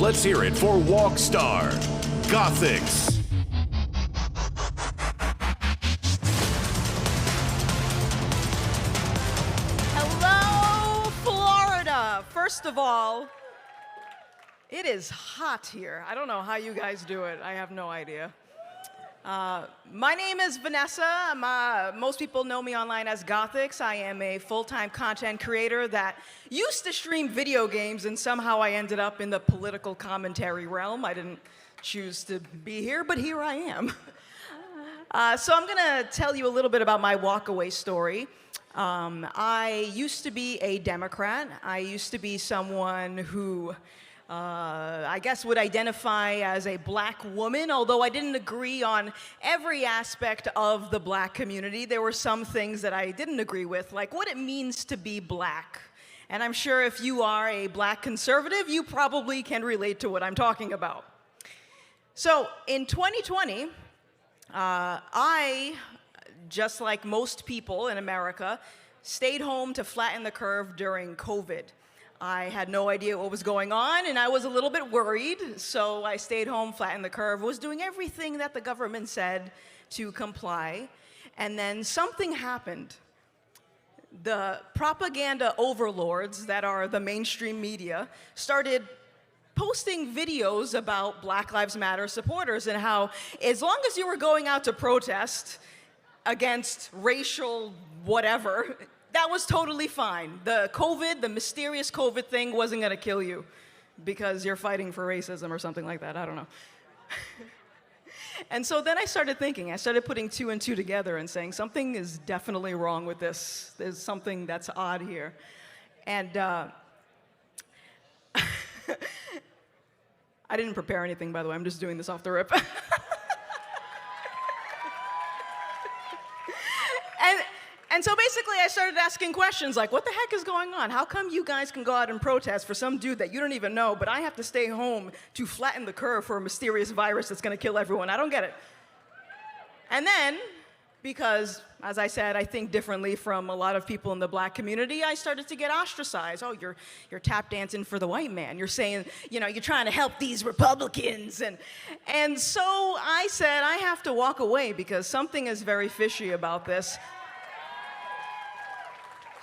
Let's hear it for Walk Star, Gothix. Hello, Florida. First of all, it is hot here. I don't know how you guys do it. I have no idea. My name is Vanessa. Most people know me online as Gothix. I am a full-time content creator that used to stream video games, and somehow I ended up in the political commentary realm. I didn't choose to be here, but here I am. So I'm gonna tell you a little bit about my walkaway story. I used to be a Democrat. I used to be someone who I guess would identify as a black woman, although I didn't agree on every aspect of the black community. There were some things that I didn't agree with, like what it means to be black. And I'm sure if you are a black conservative, you probably can relate to what I'm talking about. So in 2020, I, just like most people in America, stayed home to flatten the curve during COVID. I had no idea what was going on, and I was a little bit worried, so I stayed home, flattened the curve, was doing everything that the government said to comply, and then something happened. The propaganda overlords that are the mainstream media started posting videos about Black Lives Matter supporters and how as long as you were going out to protest against racial whatever, that was totally fine. The mysterious COVID thing wasn't gonna kill you because you're fighting for racism or something like that, I don't know. And so then I started thinking, I started putting two and two together and saying, something is definitely wrong with this. There's something that's odd here. And I didn't prepare anything, by the way, I'm just doing this off the rip. And so basically I started asking questions like, what the heck is going on? How come you guys can go out and protest for some dude that you don't even know, but I have to stay home to flatten the curve for a mysterious virus that's gonna kill everyone? I don't get it. And then, because, as I said, I think differently from a lot of people in the black community, I started to get ostracized. Oh, you're tap dancing for the white man. You're saying, you know, you're trying to help these Republicans. And so I said, I have to walk away because something is very fishy about this.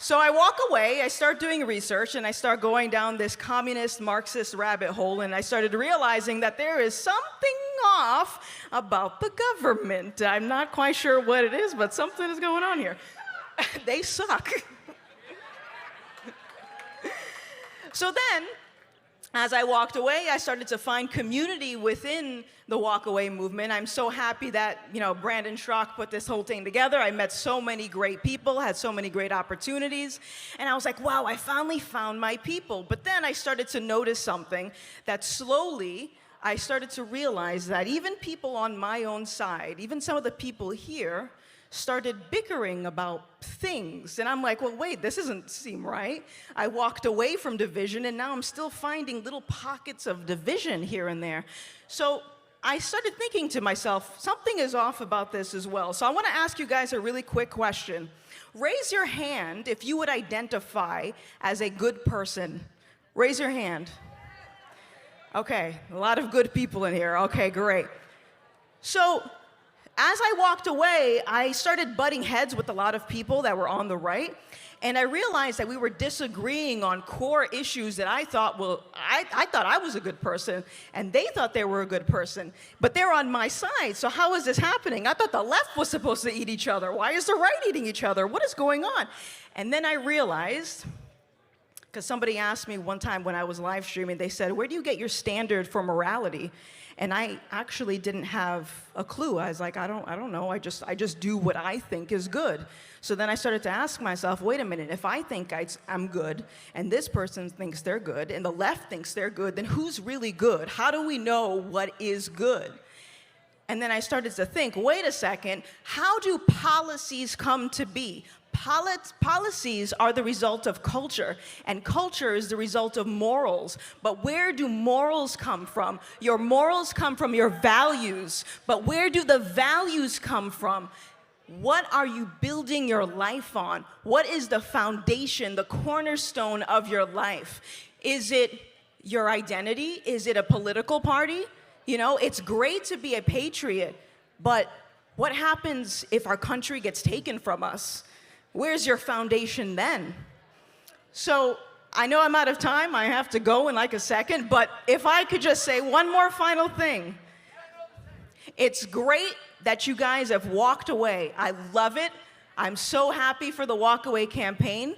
So I walk away, I start doing research, and I start going down this communist Marxist rabbit hole, and I started realizing that there is something off about the government. I'm not quite sure what it is, but something is going on here. They suck. So then, as I walked away, I started to find community within the walkaway movement. I'm so happy that, you know, Brandon Schrock put this whole thing together. I met so many great people, had so many great opportunities, and I was like, wow, I finally found my people. But then I started to notice something that slowly I started to realize that even people on my own side, even some of the people here, started bickering about things. And I'm like, well, wait, this doesn't seem right. I walked away from division, and now I'm still finding little pockets of division here and there. So I started thinking to myself, something is off about this as well. So I want to ask you guys a really quick question. Raise your hand if you would identify as a good person. Raise your hand. Okay, a lot of good people in here. Okay, great. So as I walked away, I started butting heads with a lot of people that were on the right, and I realized that we were disagreeing on core issues that I thought, well, I thought I was a good person, and they thought they were a good person, but they're on my side, so how is this happening? I thought the left was supposed to eat each other. Why is the right eating each other? What is going on? And then I realized, because somebody asked me one time when I was live streaming, they said, where do you get your standard for morality? And I actually didn't have a clue. I was like, I don't know. I just do what I think is good. So then I started to ask myself, wait a minute, if I think I'm good, and this person thinks they're good, and the left thinks they're good, then who's really good? How do we know what is good? And then I started to think, wait a second, how do policies come to be? Policies are the result of culture, and culture is the result of morals. But where do morals come from? Your morals come from your values, but where do the values come from? What are you building your life on? What is the foundation, the cornerstone of your life? Is it your identity? Is it a political party? You know, it's great to be a patriot, but what happens if our country gets taken from us? Where's your foundation then? So I know I'm out of time. I have to go in like a second, but if I could just say one more final thing. It's great that you guys have walked away. I love it. I'm so happy for the Walk Away campaign.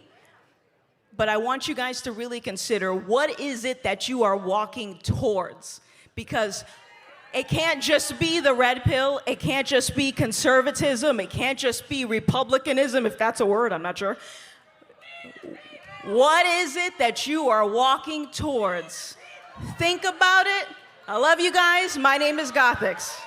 But I want you guys to really consider, what is it that you are walking towards? Because it can't just be the red pill. It can't just be conservatism. It can't just be republicanism, if that's a word, I'm not sure. What is it that you are walking towards? Think about it. I love you guys. My name is Gothix.